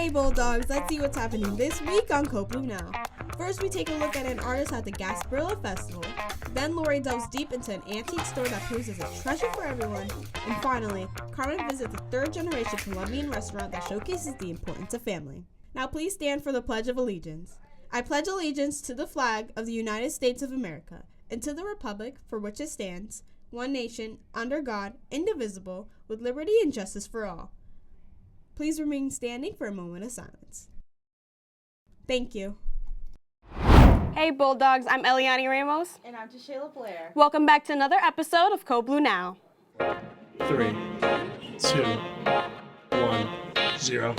Hey Bulldogs, let's see what's happening this week on Code Blue Now. First, we take a look at an artist at the Gasparilla Festival. Then Lori delves deep into an antique store that poses a treasure for everyone. And finally, Carmen visits a third-generation Colombian restaurant that showcases the importance of family. Now please stand for the Pledge of Allegiance. I pledge allegiance to the flag of the United States of America and to the republic for which it stands, one nation, under God, indivisible, with liberty and justice for all. Please remain standing for a moment of silence. Thank you. Hey Bulldogs, I'm Eliani Ramos. And I'm Shayla Blair. Welcome back to another episode of Code Blue Now. 3, 2, 1, 0.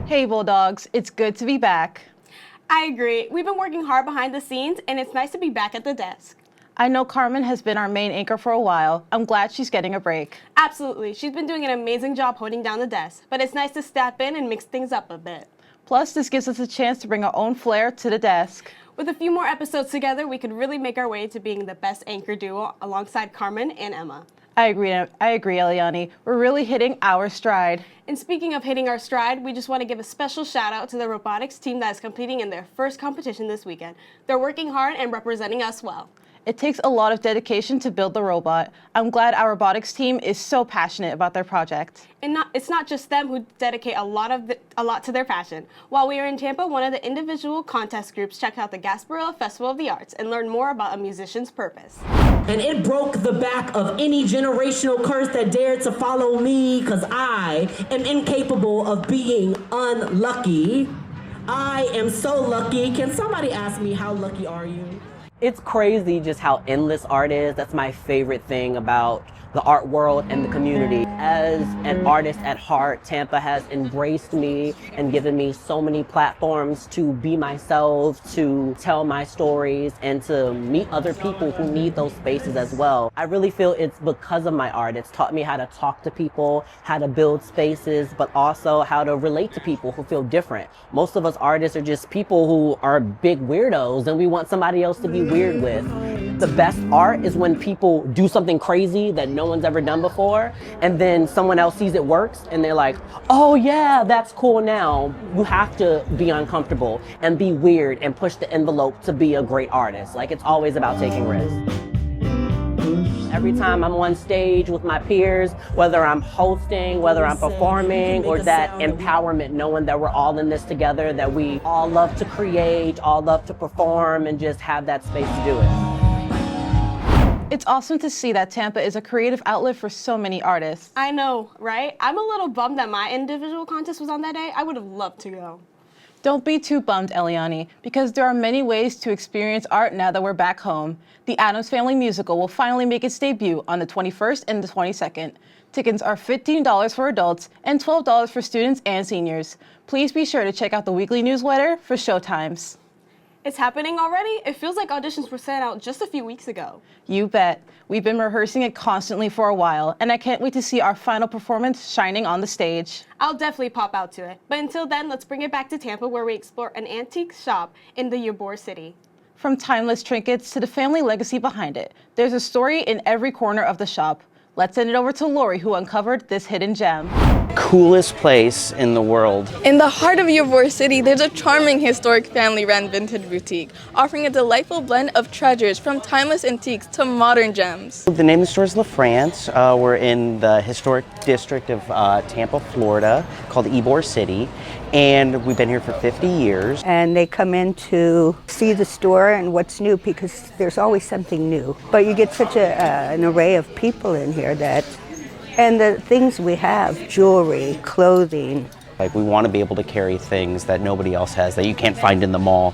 Hey Bulldogs, it's good to be back. I agree. We've been working hard behind the scenes, and it's nice to be back at the desk. I know Carmen has been our main anchor for a while. I'm glad she's getting a break. Absolutely. She's been doing an amazing job holding down the desk, but it's nice to step in and mix things up a bit. Plus, this gives us a chance to bring our own flair to the desk. With a few more episodes together, we could really make our way to being the best anchor duo alongside Carmen and Emma. I agree, Eliani. We're really hitting our stride. And speaking of hitting our stride, we just want to give a special shout out to the robotics team that is competing in their first competition this weekend. They're working hard and representing us well. It takes a lot of dedication to build the robot. I'm glad our robotics team is so passionate about their project. And it's not just them who dedicate a lot to their passion. While we were in Tampa, one of the individual contest groups checked out the Gasparilla Festival of the Arts and learned more about a musician's purpose. And it broke the back of any generational curse that dared to follow me, because I am incapable of being unlucky. I am so lucky. Can somebody ask me, how lucky are you? It's crazy just how endless art is. That's my favorite thing about the art world and the community. As an artist at heart, Tampa has embraced me and given me so many platforms to be myself, to tell my stories, and to meet other people who need those spaces as well. I really feel it's because of my art. It's taught me how to talk to people, how to build spaces, but also how to relate to people who feel different. Most of us artists are just people who are big weirdos and we want somebody else to be weird with. The best art is when people do something crazy that no one's ever done before, and then someone else sees it works and they're like, oh yeah, that's cool now. You have to be uncomfortable and be weird and push the envelope to be a great artist. Like, it's always about taking risks. Every time I'm on stage with my peers, whether I'm hosting, whether I'm performing, or that empowerment, knowing that we're all in this together, that we all love to create, all love to perform, and just have that space to do it. It's awesome to see that Tampa is a creative outlet for so many artists. I know, right? I'm a little bummed that my individual contest was on that day. I would have loved to go. Don't be too bummed, Eliani, because there are many ways to experience art now that we're back home. The Addams Family musical will finally make its debut on the 21st and the 22nd. Tickets are $15 for adults and $12 for students and seniors. Please be sure to check out the weekly newsletter for showtimes. It's happening already? It feels like auditions were sent out just a few weeks ago. You bet. We've been rehearsing it constantly for a while, and I can't wait to see our final performance shining on the stage. I'll definitely pop out to it. But until then, let's bring it back to Tampa, where we explore an antique shop in the Ybor City. From timeless trinkets to the family legacy behind it, there's a story in every corner of the shop. Let's send it over to Lori, who uncovered this hidden gem. Coolest place in the world. In the heart of Ybor City, there's a charming historic family-run vintage boutique, offering a delightful blend of treasures from timeless antiques to modern gems. The name of the store is La France. We're in the historic district of Tampa, Florida, called Ybor City, and we've been here for 50 years. And they come in to see the store and what's new, because there's always something new. But you get such an array of people in here and the things we have, jewelry, clothing. Like, we want to be able to carry things that nobody else has, that you can't find in the mall.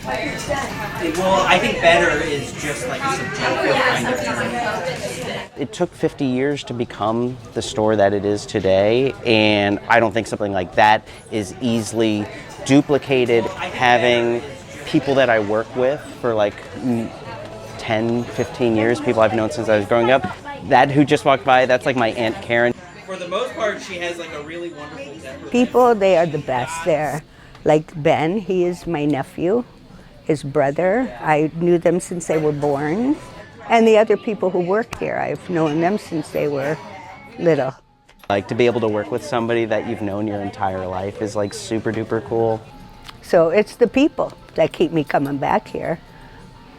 Well, I think better is just like a subjective kind of. It took 50 years to become the store that it is today, and I don't think something like that is easily duplicated having people that I work with for like 10, 15 years, people I've known since I was growing up. That who just walked by, that's like my Aunt Karen. For the most part, she has like a really wonderful temperament. People, they are the best there. Like Ben, he is my nephew, his brother. I knew them since they were born. And the other people who work here, I've known them since they were little. Like to be able to work with somebody that you've known your entire life is like super duper cool. So it's the people that keep me coming back here.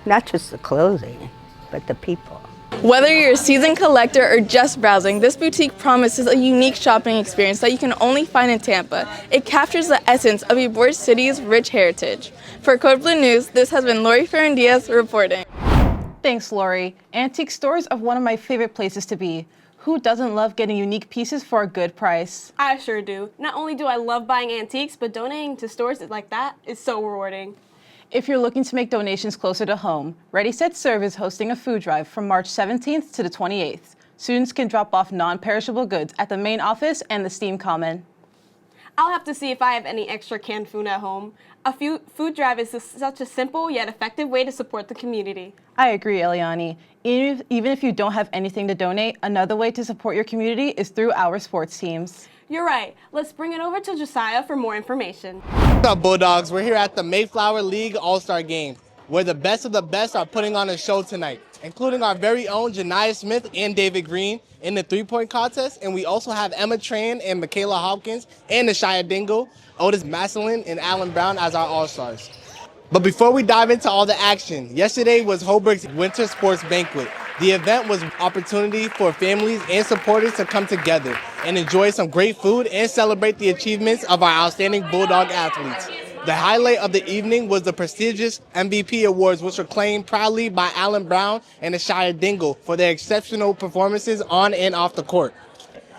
Not just the clothing, but the people. Whether you're a seasoned collector or just browsing, this boutique promises a unique shopping experience that you can only find in Tampa. It captures the essence of Ybor City's rich heritage. For Code Blue News, this has been Lori Ferrandiaz reporting. Thanks, Lori. Antique stores are one of my favorite places to be. Who doesn't love getting unique pieces for a good price? I sure do. Not only do I love buying antiques, but donating to stores like that is so rewarding. If you're looking to make donations closer to home, Ready Set Serve is hosting a food drive from March 17th to the 28th. Students can drop off non-perishable goods at the main office and the Steam Common. I'll have to see if I have any extra canned food at home. A food drive is such a simple yet effective way to support the community. I agree, Eliani. Even if you don't have anything to donate, another way to support your community is through our sports teams. You're right. Let's bring it over to Josiah for more information. What's up, Bulldogs? We're here at the Mayflower League All-Star Game, where the best of the best are putting on a show tonight, including our very own Janiyah Smith and David Green in the three-point contest, and we also have Emma Tran and Michaela Hopkins and Nashia Dingle, Otis Maslin, and Alan Brown as our All-Stars. But before we dive into all the action, yesterday was Holbrook's Winter Sports Banquet. The event was an opportunity for families and supporters to come together and enjoy some great food and celebrate the achievements of our outstanding Bulldog athletes. The highlight of the evening was the prestigious MVP Awards, which were claimed proudly by Alan Brown and Nashia Dingle for their exceptional performances on and off the court.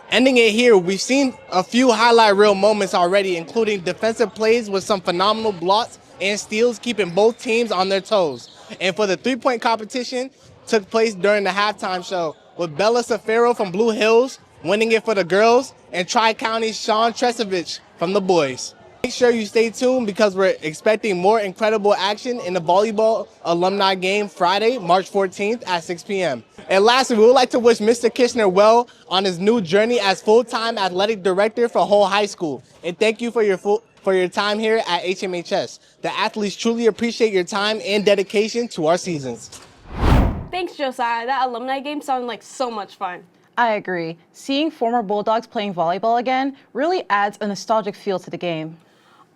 Ending it here, we've seen a few highlight reel moments already, including defensive plays with some phenomenal blocks and steals, keeping both teams on their toes. And for the three-point competition, took place during the halftime show, with Bella Safaro from Blue Hills winning it for the girls, and Tri-County's Sean Tresevich from the boys. Make sure you stay tuned because we're expecting more incredible action in the volleyball alumni game Friday, March 14th at 6 p.m. And lastly, we would like to wish Mr. Kishner well on his new journey as full-time athletic director for Hull High School. And thank you for your time here at HMHS. The athletes truly appreciate your time and dedication to our seasons. Thanks, Josiah. That alumni game sounded like so much fun. I agree. Seeing former Bulldogs playing volleyball again really adds a nostalgic feel to the game.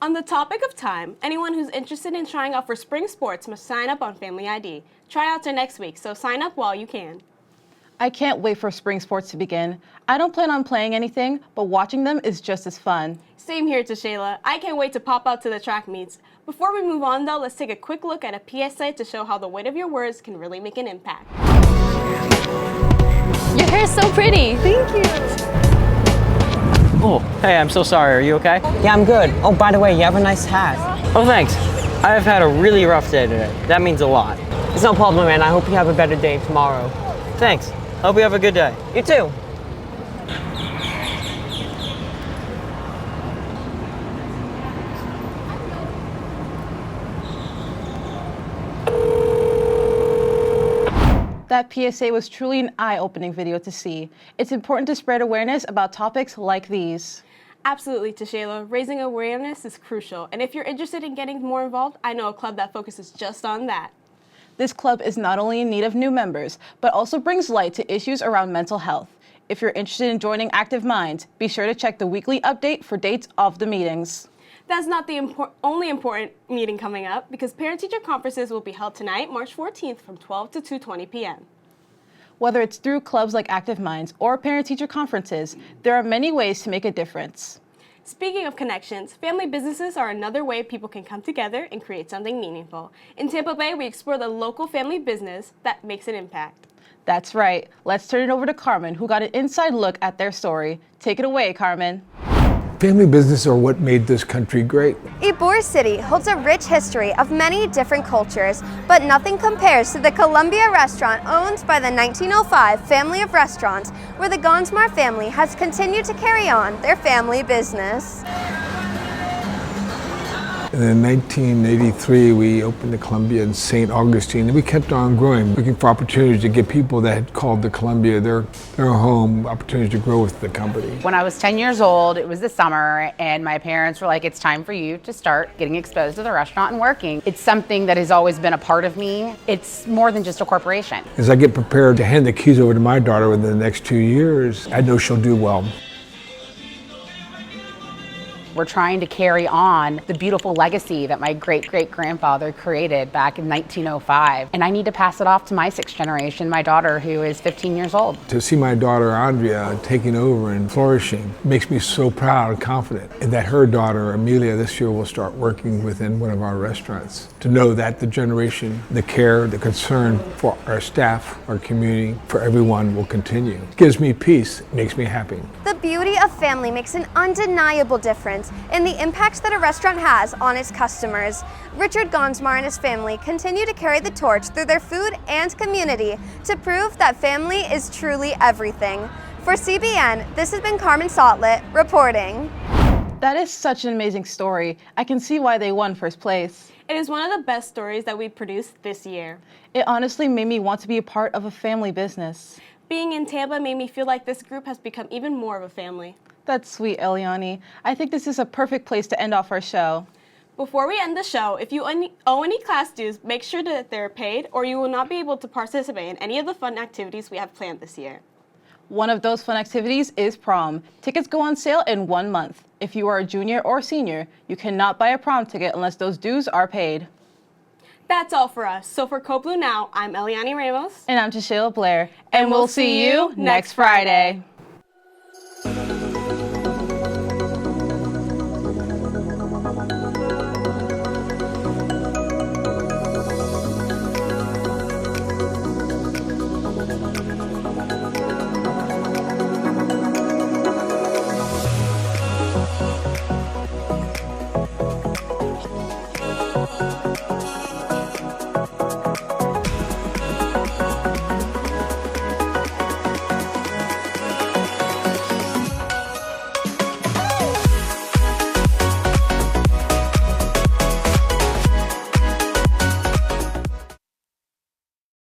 On the topic of time, anyone who's interested in trying out for spring sports must sign up on Family ID. Tryouts are next week, so sign up while you can. I can't wait for spring sports to begin. I don't plan on playing anything, but watching them is just as fun. Same here to Shayla. I can't wait to pop out to the track meets. Before we move on though, let's take a quick look at a PSA to show how the weight of your words can really make an impact. Your hair is so pretty. Thank you. Oh, hey, I'm so sorry. Are you okay? Yeah, I'm good. Oh, by the way, you have a nice hat. Oh, thanks. I've had a really rough day today. That means a lot. It's no problem, man. I hope you have a better day tomorrow. Thanks. Hope you have a good day. You too. That PSA was truly an eye-opening video to see. It's important to spread awareness about topics like these. Absolutely, Tashayla. Raising awareness is crucial, and if you're interested in getting more involved, I know a club that focuses just on that. This club is not only in need of new members, but also brings light to issues around mental health. If you're interested in joining Active Minds, be sure to check the weekly update for dates of the meetings. That's not the only important meeting coming up, because parent-teacher conferences will be held tonight, March 14th from 12 to 2:20 p.m. Whether it's through clubs like Active Minds or parent-teacher conferences, there are many ways to make a difference. Speaking of connections, family businesses are another way people can come together and create something meaningful. In Tampa Bay, we explore the local family business that makes an impact. That's right. Let's turn it over to Carmen, who got an inside look at their story. Take it away, Carmen. Family businesses are what made this country great. Ybor City holds a rich history of many different cultures, but nothing compares to the Columbia restaurant owned by the 1905 family of restaurants, where the Gonsmar family has continued to carry on their family business. And in 1983, we opened the Columbia in St. Augustine, and we kept on growing, looking for opportunities to give people that had called the Columbia their home opportunities to grow with the company. When I was 10 years old, it was the summer, and my parents were like, it's time for you to start getting exposed to the restaurant and working. It's something that has always been a part of me. It's more than just a corporation. As I get prepared to hand the keys over to my daughter within the next 2 years, I know she'll do well. We're trying to carry on the beautiful legacy that my great-great-grandfather created back in 1905. And I need to pass it off to my sixth generation, my daughter, who is 15 years old. To see my daughter, Andrea, taking over and flourishing makes me so proud and confident. And that her daughter, Amelia, this year will start working within one of our restaurants. To know that the generation, the care, the concern for our staff, our community, for everyone will continue. It gives me peace, it makes me happy. The beauty of family makes an undeniable difference in the impact that a restaurant has on its customers. Richard Gonsmar and his family continue to carry the torch through their food and community to prove that family is truly everything. For CBN, this has been Carmen Sautlet reporting. That is such an amazing story. I can see why they won first place. It is one of the best stories that we produced this year. It honestly made me want to be a part of a family business. Being in Tampa made me feel like this group has become even more of a family. That's sweet, Eliani. I think this is a perfect place to end off our show. Before we end the show, if you owe any class dues, make sure that they're paid or you will not be able to participate in any of the fun activities we have planned this year. One of those fun activities is prom. Tickets go on sale in 1 month. If you are a junior or senior, you cannot buy a prom ticket unless those dues are paid. That's all for us. So for Code Blue Now, I'm Eliani Ramos. And I'm Tashayla Blair. And we'll see you next Friday.